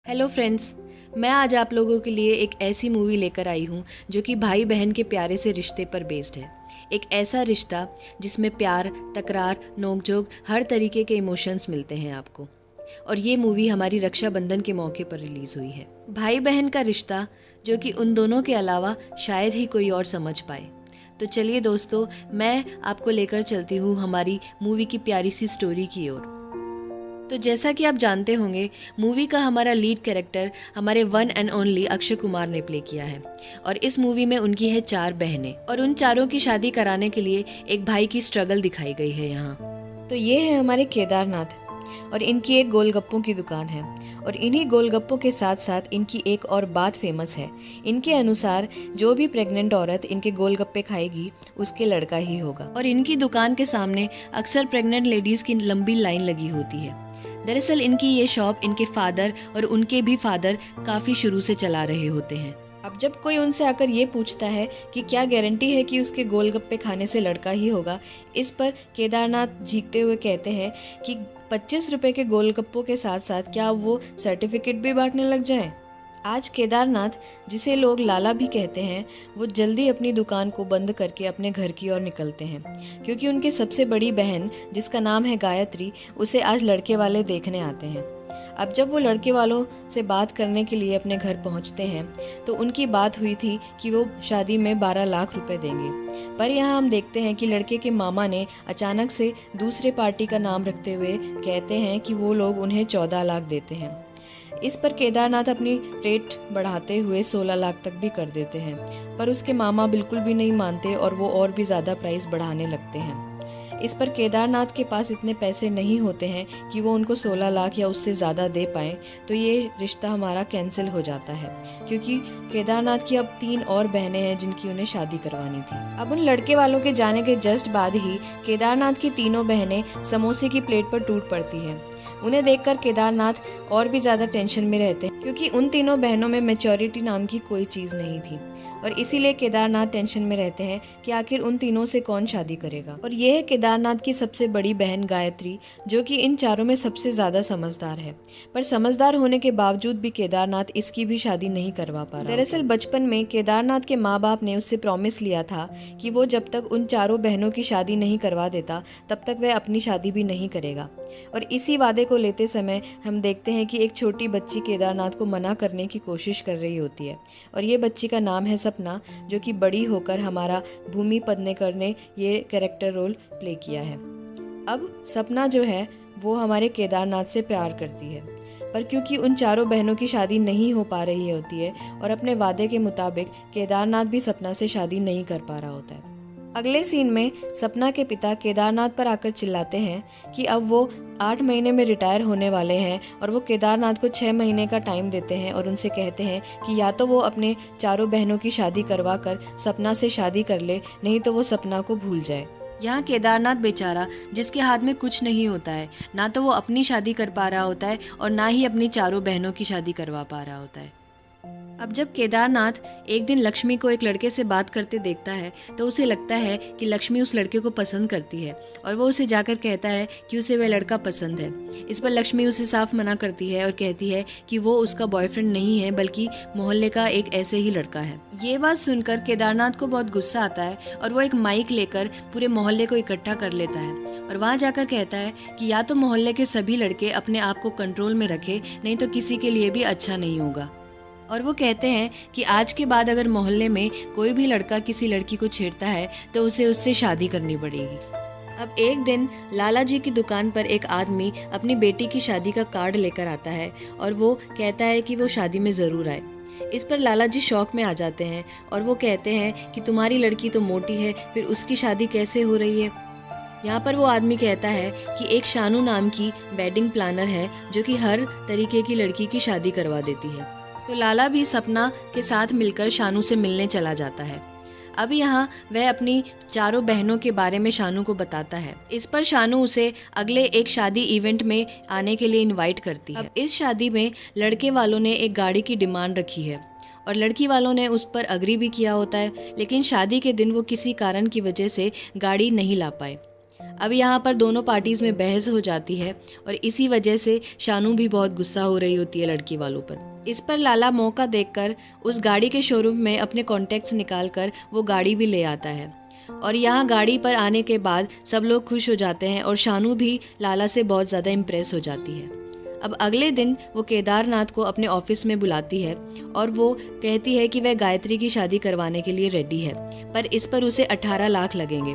Hello friends, मैं आज आप लोगों के लिए एक ऐसी मूवी लेकर आई हूँ जो कि भाई बहन के प्यारे से रिश्ते पर बेस्ड है। एक ऐसा रिश्ता जिसमें प्यार, तकरार, नोक-झोंक हर तरीके के इमोशंस मिलते हैं आपको। और ये मूवी हमारी रक्षाबंधन के मौके पर रिलीज़ हुई है। भाई बहन का रिश्ता जो कि उन दोनों के अलावा शायद ही कोई और समझ पाए। तो चलिए दोस्तों, मैं आपको लेकर चलती हूँ हमारी मूवी की प्यारी सी स्टोरी की ओर। तो जैसा कि आप जानते होंगे, मूवी का हमारा लीड कैरेक्टर हमारे one and only Akshay Kumar ने प्ले किया है। और इस मूवी में उनकी है 4 बहनें और उन चारों की शादी कराने के लिए एक भाई की स्ट्रगल दिखाई गई है यहाँ। तो ये है हमारे केदारनाथ और इनकी एक गोलगप्पों की दुकान है। और इन्हीं गोलगप्पों के साथ साथ इनकी एक और बात फेमस है। इनके अनुसार जो भी प्रेग्नेंट औरत इनके गोलगप्पे खाएगी उसके लड़का ही होगा। और इनकी दुकान के सामने अक्सर प्रेग्नेंट लेडीज़ की लंबी लाइन लगी होती है। दरअसल इनकी ये शॉप इनके फादर और उनके भी फादर काफ़ी शुरू से चला रहे होते हैं। अब जब कोई उनसे आकर ये पूछता है कि क्या गारंटी है कि उसके गोलगप्पे खाने से लड़का ही होगा, इस पर केदारनाथ झींकते हुए कहते हैं कि 25 रुपए के गोलगप्पों के साथ साथ क्या वो सर्टिफिकेट भी बांटने लग जाएं। आज केदारनाथ, जिसे लोग लाला भी कहते हैं, वो जल्दी अपनी दुकान को बंद करके अपने घर की ओर निकलते हैं, क्योंकि उनकी सबसे बड़ी बहन, जिसका नाम है गायत्री, उसे आज लड़के वाले देखने आते हैं। अब जब वो लड़के वालों से बात करने के लिए अपने घर पहुंचते हैं तो उनकी बात हुई थी कि वो शादी में 12 लाख रुपए देंगे। पर यहाँ हम देखते हैं कि लड़के के मामा ने अचानक से दूसरे पार्टी का नाम रखते हुए कहते हैं कि वो लोग उन्हें 14 लाख देते हैं। इस पर केदारनाथ अपनी रेट बढ़ाते हुए 16 लाख तक भी कर देते हैं, पर उसके मामा बिल्कुल भी नहीं मानते और वो और भी ज़्यादा प्राइस बढ़ाने लगते हैं। इस पर केदारनाथ के पास इतने पैसे नहीं होते हैं कि वो उनको 16 लाख या उससे ज़्यादा दे पाएँ, तो ये रिश्ता हमारा कैंसिल हो जाता है, क्योंकि केदारनाथ की अब 3 और बहनें हैं जिनकी उन्हें शादी करवानी थी। अब उन लड़के वालों के जाने के जस्ट बाद ही केदारनाथ की तीनों बहनें समोसे की प्लेट पर टूट पड़ती हैं। उन्हें देखकर केदारनाथ और भी ज़्यादा टेंशन में रहते हैं, क्योंकि उन तीनों बहनों में मैच्योरिटी नाम की कोई चीज़ नहीं थी। और इसीलिए केदारनाथ टेंशन में रहते हैं कि आखिर उन तीनों से कौन शादी करेगा। और ये है केदारनाथ की सबसे बड़ी बहन गायत्री, जो कि इन चारों में सबसे ज़्यादा समझदार है। पर समझदार होने के बावजूद भी केदारनाथ इसकी भी शादी नहीं करवा पा रहा। दरअसल बचपन में केदारनाथ के माँ बाप ने उससे प्रॉमिस लिया था कि वो जब तक उन चारों बहनों की शादी नहीं करवा देता तब तक वह अपनी शादी भी नहीं करेगा। और इसी वादे को लेते समय हम देखते हैं कि एक छोटी बच्ची केदारनाथ को मना करने की कोशिश कर रही होती है। और ये बच्ची का नाम है सपना, जो कि बड़ी होकर हमारा भूमि पेडनेकर ने ये कैरेक्टर रोल प्ले किया है। अब सपना जो है वो हमारे केदारनाथ से प्यार करती है, पर क्योंकि उन चारों बहनों की शादी नहीं हो पा रही होती है और अपने वादे के मुताबिक केदारनाथ भी सपना से शादी नहीं कर पा रहा होता है। अगले सीन में सपना के पिता केदारनाथ पर आकर चिल्लाते हैं कि अब वो 8 महीने में रिटायर होने वाले हैं और वो केदारनाथ को 6 महीने का टाइम देते हैं और उनसे कहते हैं कि या तो वो अपने चारों बहनों की शादी करवा कर सपना से शादी कर ले, नहीं तो वो सपना को भूल जाए। यहाँ केदारनाथ बेचारा, जिसके हाथ में कुछ नहीं होता है, ना तो वो अपनी शादी कर पा रहा होता है और ना ही अपनी चारों बहनों की शादी करवा पा रहा होता है। अब जब केदारनाथ एक दिन लक्ष्मी को एक लड़के से बात करते देखता है तो उसे लगता है कि लक्ष्मी उस लड़के को पसंद करती है और वो उसे जाकर कहता है कि उसे वह लड़का पसंद है। इस पर लक्ष्मी उसे साफ मना करती है और कहती है कि वो उसका बॉयफ्रेंड नहीं है, बल्कि मोहल्ले का एक ऐसे ही लड़का है। ये बात सुनकर केदारनाथ को बहुत गुस्सा आता है और वो एक माइक लेकर पूरे मोहल्ले को इकट्ठा कर लेता है और वहाँ जाकर कहता है कि या तो मोहल्ले के सभी लड़के अपने आप को कंट्रोल में रखें, नहीं तो किसी के लिए भी अच्छा नहीं होगा। और वो कहते हैं कि आज के बाद अगर मोहल्ले में कोई भी लड़का किसी लड़की को छेड़ता है तो उसे उससे शादी करनी पड़ेगी। अब एक दिन लाला जी की दुकान पर एक आदमी अपनी बेटी की शादी का कार्ड लेकर आता है और वो कहता है कि वो शादी में ज़रूर आए। इस पर लाला जी शौक में आ जाते हैं और वो कहते हैं कि तुम्हारी लड़की तो मोटी है, फिर उसकी शादी कैसे हो रही है। यहाँ पर वो आदमी कहता है कि एक शानू नाम की वेडिंग प्लानर है जो कि हर तरीके की लड़की की शादी करवा देती है। तो लाला भी सपना के साथ मिलकर शानू से मिलने चला जाता है। अब यहाँ वह अपनी चारों बहनों के बारे में शानू को बताता है। इस पर शानू उसे अगले एक शादी इवेंट में आने के लिए इनवाइट करती है। अब इस शादी में लड़के वालों ने एक गाड़ी की डिमांड रखी है और लड़की वालों ने उस पर अग्री भी किया होता है, लेकिन शादी के दिन वो किसी कारण की वजह से गाड़ी नहीं ला पाए। अब यहाँ पर दोनों पार्टीज़ में बहस हो जाती है और इसी वजह से शानू भी बहुत गुस्सा हो रही होती है लड़की वालों पर। इस पर लाला मौका देखकर उस गाड़ी के शोरूम में अपने कॉन्टैक्ट्स निकाल कर वो गाड़ी भी ले आता है और यहाँ गाड़ी पर आने के बाद सब लोग खुश हो जाते हैं और शानू भी लाला से बहुत ज़्यादा इम्प्रेस हो जाती है। अब अगले दिन वो केदारनाथ को अपने ऑफिस में बुलाती है और वो कहती है कि वह गायत्री की शादी करवाने के लिए रेडी है, पर इस पर उसे 18 लाख लगेंगे।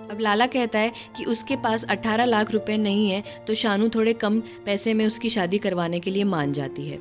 अब लाला कहता है कि उसके पास 18 लाख रुपए नहीं है, तो शानू थोड़े कम पैसे में उसकी शादी करवाने के लिए मान जाती है।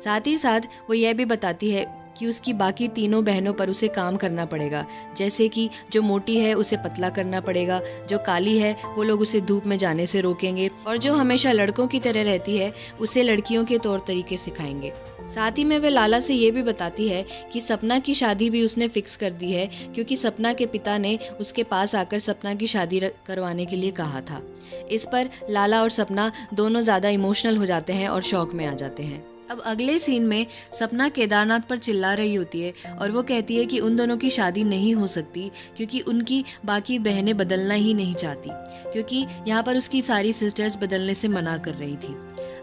साथ ही साथ वो यह भी बताती है कि उसकी बाकी तीनों बहनों पर उसे काम करना पड़ेगा, जैसे कि जो मोटी है उसे पतला करना पड़ेगा, जो काली है वो लोग उसे धूप में जाने से रोकेंगे और जो हमेशा लड़कों की तरह रहती है उसे लड़कियों के तौर तरीके सिखाएंगे। साथ ही में वे लाला से ये भी बताती है कि सपना की शादी भी उसने फिक्स कर दी है, क्योंकि सपना के पिता ने उसके पास आकर सपना की शादी करवाने के लिए कहा था। इस पर लाला और सपना दोनों ज़्यादा इमोशनल हो जाते हैं और शौक में आ जाते हैं। अब अगले सीन में सपना केदारनाथ पर चिल्ला रही होती है और वो कहती है कि उन दोनों की शादी नहीं हो सकती, क्योंकि उनकी बाकी बहनें बदलना ही नहीं चाहती, क्योंकि यहाँ पर उसकी सारी सिस्टर्स बदलने से मना कर रही थी।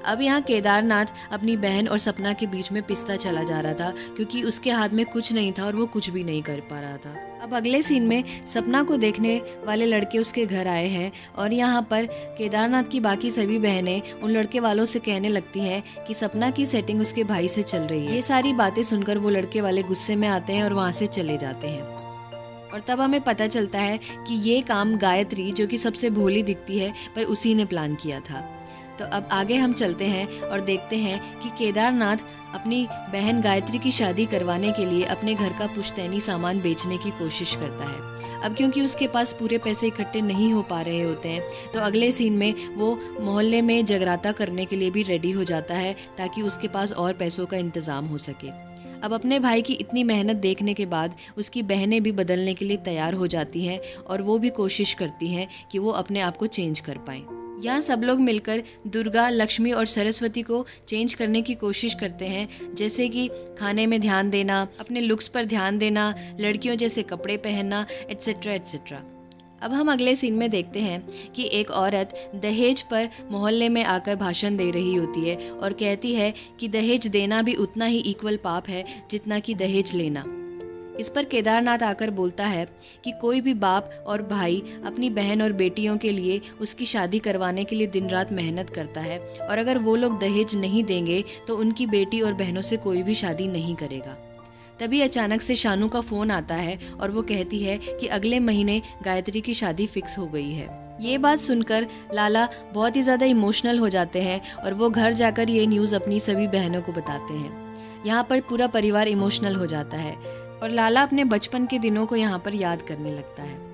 अब यहाँ केदारनाथ अपनी बहन और सपना के बीच में पिसता चला जा रहा था, क्योंकि उसके हाथ में कुछ नहीं था और वो कुछ भी नहीं कर पा रहा था। अब अगले सीन में सपना को देखने वाले लड़के उसके घर आए हैं और यहाँ पर केदारनाथ की बाकी सभी बहनें उन लड़के वालों से कहने लगती हैं कि सपना की सेटिंग उसके भाई से चल रही है। ये सारी बातें सुनकर वो लड़के वाले गुस्से में आते हैं और वहाँ से चले जाते हैं। और तब हमें पता चलता है कि ये काम गायत्री, जो कि सबसे भोली दिखती है, पर उसी ने प्लान किया था। तो अब आगे हम चलते हैं और देखते हैं कि केदारनाथ अपनी बहन गायत्री की शादी करवाने के लिए अपने घर का पुश्तैनी सामान बेचने की कोशिश करता है। अब क्योंकि उसके पास पूरे पैसे इकट्ठे नहीं हो पा रहे होते हैं, तो अगले सीन में वो मोहल्ले में जगराता करने के लिए भी रेडी हो जाता है, ताकि उसके पास और पैसों का इंतज़ाम हो सके। अब अपने भाई की इतनी मेहनत देखने के बाद उसकी बहनें भी बदलने के लिए तैयार हो जाती हैं और वो भी कोशिश करती हैं कि वो अपने आप को चेंज कर पाएँ। यहाँ सब लोग मिलकर दुर्गा, लक्ष्मी और सरस्वती को चेंज करने की कोशिश करते हैं, जैसे कि खाने में ध्यान देना, अपने लुक्स पर ध्यान देना, लड़कियों जैसे कपड़े पहनना, एट्सेट्रा एट्सेट्रा। अब हम अगले सीन में देखते हैं कि एक औरत दहेज पर मोहल्ले में आकर भाषण दे रही होती है और कहती है कि दहेज देना भी उतना ही इक्वल पाप है जितना कि दहेज लेना। इस पर केदारनाथ आकर बोलता है कि कोई भी बाप और भाई अपनी बहन और बेटियों के लिए उसकी शादी करवाने के लिए दिन रात मेहनत करता है, और अगर वो लोग दहेज नहीं देंगे तो उनकी बेटी और बहनों से कोई भी शादी नहीं करेगा। तभी अचानक से शानू का फ़ोन आता है और वो कहती है कि अगले महीने गायत्री की शादी फिक्स हो गई है। ये बात सुनकर लाला बहुत ही ज़्यादा इमोशनल हो जाते हैं और वो घर जाकर ये न्यूज़ अपनी सभी बहनों को बताते हैं। यहाँ पर पूरा परिवार इमोशनल हो जाता है और लाला अपने बचपन के दिनों को यहाँ पर याद करने लगता है।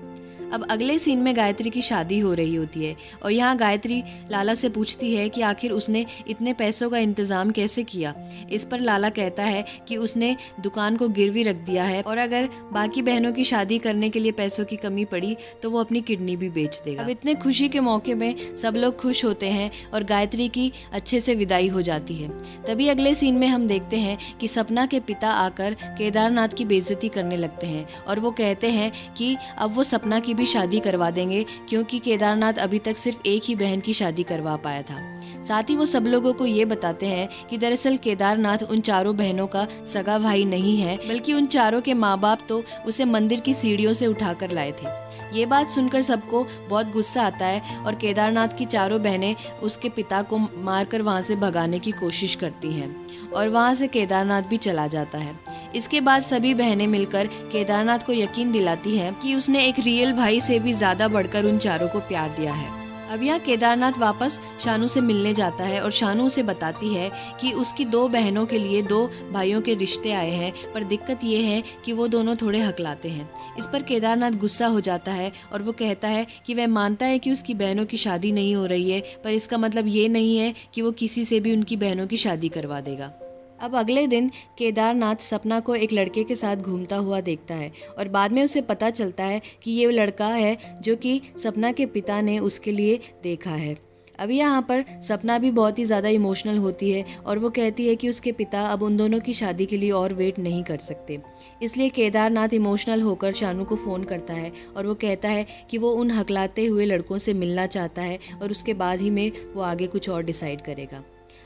अब अगले सीन में गायत्री की शादी हो रही होती है और यहाँ गायत्री लाला से पूछती है कि आखिर उसने इतने पैसों का इंतज़ाम कैसे किया। इस पर लाला कहता है कि उसने दुकान को गिरवी रख दिया है और अगर बाकी बहनों की शादी करने के लिए पैसों की कमी पड़ी तो वो अपनी किडनी भी बेच देगा। अब इतने खुशी के मौके में सब लोग खुश होते हैं और गायत्री की अच्छे से विदाई हो जाती है। तभी अगले सीन में हम देखते हैं कि सपना के पिता आकर केदारनाथ की बेइज्जती करने लगते हैं और वो कहते हैं कि अब वो सपना की भी शादी करवा देंगे, क्योंकि केदारनाथ अभी तक सिर्फ एक ही बहन की शादी करवा पाया था। साथ ही वो सब लोगों को ये बताते हैं कि दरअसल केदारनाथ उन चारों बहनों का सगा भाई नहीं है, बल्कि उन चारों के माँ बाप तो उसे मंदिर की सीढ़ियों से उठाकर लाए थे। ये बात सुनकर सबको बहुत गुस्सा आता है और केदारनाथ की चारों बहनें उसके पिता को मारकर वहाँ से भगाने की कोशिश करती हैं और वहाँ से केदारनाथ भी चला जाता है। इसके बाद सभी बहनें मिलकर केदारनाथ को यकीन दिलाती हैं कि उसने एक रियल भाई से भी ज़्यादा बढ़कर उन चारों को प्यार दिया है। अब यहाँ केदारनाथ वापस शानू से मिलने जाता है और शानू उसे बताती है कि उसकी दो बहनों के लिए दो भाइयों के रिश्ते आए हैं, पर दिक्कत ये है कि वो दोनों थोड़े हकलाते हैं। इस पर केदारनाथ गुस्सा हो जाता है और वो कहता है कि वह मानता है कि उसकी बहनों की शादी नहीं हो रही है, पर इसका मतलब ये नहीं है कि वो किसी से भी उनकी बहनों की शादी करवा देगा। अब अगले दिन केदारनाथ सपना को एक लड़के के साथ घूमता हुआ देखता है और बाद में उसे पता चलता है कि ये वो लड़का है जो कि सपना के पिता ने उसके लिए देखा है। अभी यहाँ पर सपना भी बहुत ही ज़्यादा इमोशनल होती है और वो कहती है कि उसके पिता अब उन दोनों की शादी के लिए और वेट नहीं कर सकते। इसलिए केदारनाथ इमोशनल होकर शानू को फ़ोन करता है और वो कहता है कि वो उन हकलाते हुए लड़कों से मिलना चाहता है और उसके बाद ही में वो आगे कुछ और डिसाइड करेगा।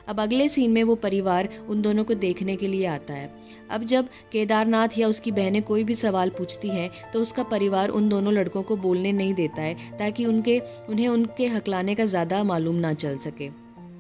अब अगले सीन में वो परिवार उन दोनों को देखने के लिए आता है। अब जब केदारनाथ या उसकी बहनें कोई भी सवाल पूछती हैं तो उसका परिवार उन दोनों लड़कों को बोलने नहीं देता है ताकि उन्हें उनके हकलाने का ज़्यादा मालूम ना चल सके।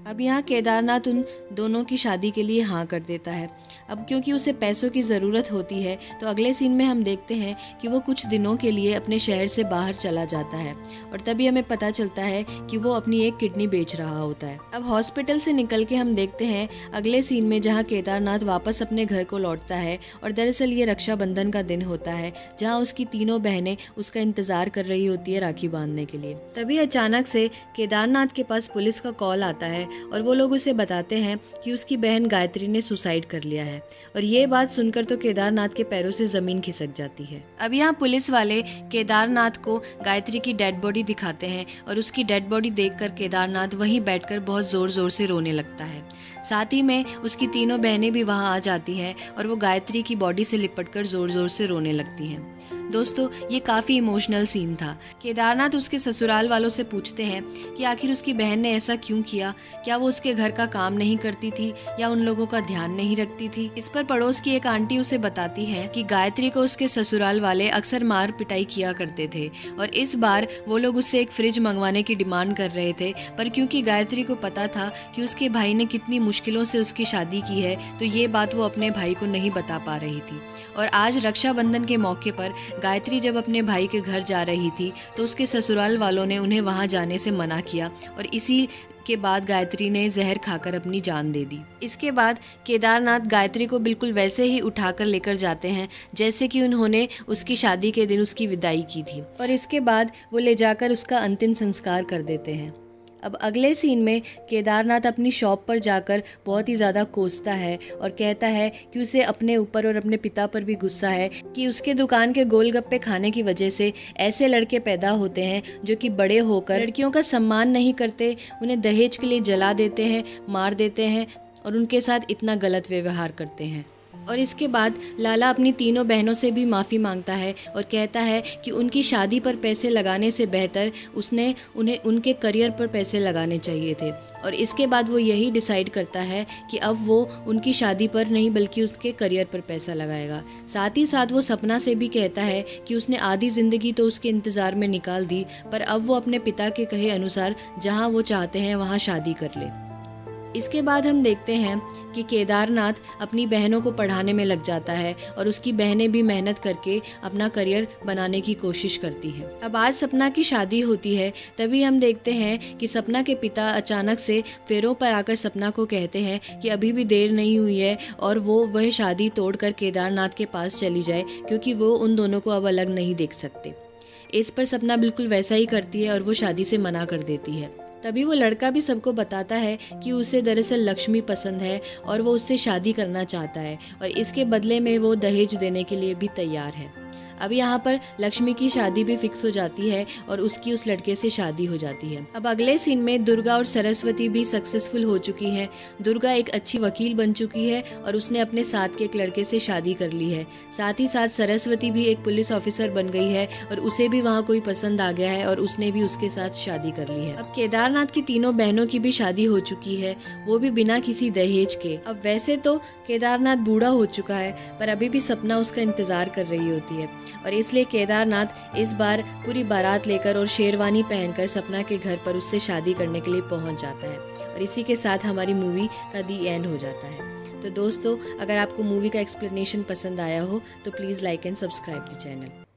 अब यहाँ केदारनाथ उन दोनों की शादी के लिए हाँ कर देता है। अब क्योंकि उसे पैसों की ज़रूरत होती है तो अगले सीन में हम देखते हैं कि वो कुछ दिनों के लिए अपने शहर से बाहर चला जाता है और तभी हमें पता चलता है कि वो अपनी एक किडनी बेच रहा होता है। अब हॉस्पिटल से निकल के हम देखते हैं अगले सीन में जहाँ केदारनाथ वापस अपने घर को लौटता है और दरअसल ये रक्षाबंधन का दिन होता है जहाँ उसकी तीनों बहनें उसका इंतज़ार कर रही होती है राखी बांधने के लिए। तभी अचानक से केदारनाथ के पास पुलिस का कॉल आता है और वो लोग उसे बताते हैं कि उसकी बहन गायत्री ने सुसाइड कर लिया है और ये बात सुनकर तो केदारनाथ के पैरों से ज़मीन खिसक जाती है। अब यहाँ पुलिस वाले केदारनाथ को गायत्री की डेड बॉडी दिखाते हैं और उसकी डेड बॉडी देखकर केदारनाथ वहीं बैठकर बहुत ज़ोर ज़ोर से रोने लगता है। साथ ही में उसकी तीनों बहनें भी वहाँ आ जाती हैं और वो गायत्री की बॉडी से लिपटकर ज़ोर ज़ोर से रोने लगती हैं। दोस्तों, ये काफ़ी इमोशनल सीन था। केदारनाथ उसके ससुराल वालों से पूछते हैं कि आखिर उसकी बहन ने ऐसा क्यों किया, क्या वो उसके घर का काम नहीं करती थी या उन लोगों का ध्यान नहीं रखती थी। इस पर पड़ोस की एक आंटी उसे बताती है कि गायत्री को उसके ससुराल वाले अक्सर मार पिटाई किया करते थे और इस बार वो लोग उससे एक फ्रिज मंगवाने की डिमांड कर रहे थे, पर क्योंकि गायत्री को पता था कि उसके भाई ने कितनी मुश्किलों से उसकी शादी की है तो ये बात वो अपने भाई को नहीं बता पा रही थी। और आज रक्षाबंधन के मौके पर गायत्री जब अपने भाई के घर जा रही थी तो उसके ससुराल वालों ने उन्हें वहां जाने से मना किया और इसी के बाद गायत्री ने जहर खाकर अपनी जान दे दी। इसके बाद केदारनाथ गायत्री को बिल्कुल वैसे ही उठाकर लेकर जाते हैं जैसे कि उन्होंने उसकी शादी के दिन उसकी विदाई की थी और इसके बाद वो ले जाकर उसका अंतिम संस्कार कर देते हैं। अब अगले सीन में केदारनाथ अपनी शॉप पर जाकर बहुत ही ज़्यादा कोसता है और कहता है कि उसे अपने ऊपर और अपने पिता पर भी गुस्सा है कि उसके दुकान के गोलगप्पे खाने की वजह से ऐसे लड़के पैदा होते हैं जो कि बड़े होकर लड़कियों का सम्मान नहीं करते, उन्हें दहेज के लिए जला देते हैं, मार देते हैं और उनके साथ इतना गलत व्यवहार करते हैं। और इसके बाद लाला अपनी तीनों बहनों से भी माफ़ी मांगता है और कहता है कि उनकी शादी पर पैसे लगाने से बेहतर उसने उन्हें उनके करियर पर पैसे लगाने चाहिए थे और इसके बाद वो यही डिसाइड करता है कि अब वो उनकी शादी पर नहीं बल्कि उसके करियर पर पैसा लगाएगा। साथ ही साथ वो सपना से भी कहता है कि उसने आधी ज़िंदगी तो उसके इंतज़ार में निकाल दी, पर अब वो अपने पिता के कहे अनुसार जहाँ वो चाहते हैं वहाँ शादी कर ले। इसके बाद हम देखते हैं कि केदारनाथ अपनी बहनों को पढ़ाने में लग जाता है और उसकी बहनें भी मेहनत करके अपना करियर बनाने की कोशिश करती हैं। अब आज सपना की शादी होती है, तभी हम देखते हैं कि सपना के पिता अचानक से फेरों पर आकर सपना को कहते हैं कि अभी भी देर नहीं हुई है और वह शादी तोड़कर केदारनाथ के पास चली जाए क्योंकि वो उन दोनों को अब अलग नहीं देख सकते। इस पर सपना बिल्कुल वैसा ही करती है और वो शादी से मना कर देती है। तभी वो लड़का भी सबको बताता है कि उसे दरअसल लक्ष्मी पसंद है और वो उससे शादी करना चाहता है और इसके बदले में वो दहेज देने के लिए भी तैयार है। अब यहाँ पर लक्ष्मी की शादी भी फिक्स हो जाती है और उसकी उस लड़के से शादी हो जाती है। अब अगले सीन में दुर्गा और सरस्वती भी सक्सेसफुल हो चुकी हैं। दुर्गा एक अच्छी वकील बन चुकी है और उसने अपने साथ के एक लड़के से शादी कर ली है। साथ ही साथ सरस्वती भी एक पुलिस ऑफिसर बन गई है और उसे भी वहाँ कोई पसंद आ गया है और उसने भी उसके साथ शादी कर ली है। अब केदारनाथ की तीनों बहनों की भी शादी हो चुकी है, वो भी बिना किसी दहेज के। अब वैसे तो केदारनाथ बूढ़ा हो चुका है पर अभी भी सपना उसका इंतजार कर रही होती है और इसलिए केदारनाथ इस बार पूरी बारात लेकर और शेरवानी पहनकर सपना के घर पर उससे शादी करने के लिए पहुंच जाता है और इसी के साथ हमारी मूवी का दी एंड हो जाता है। तो दोस्तों, अगर आपको मूवी का एक्सप्लेनेशन पसंद आया हो तो please like and subscribe the channel.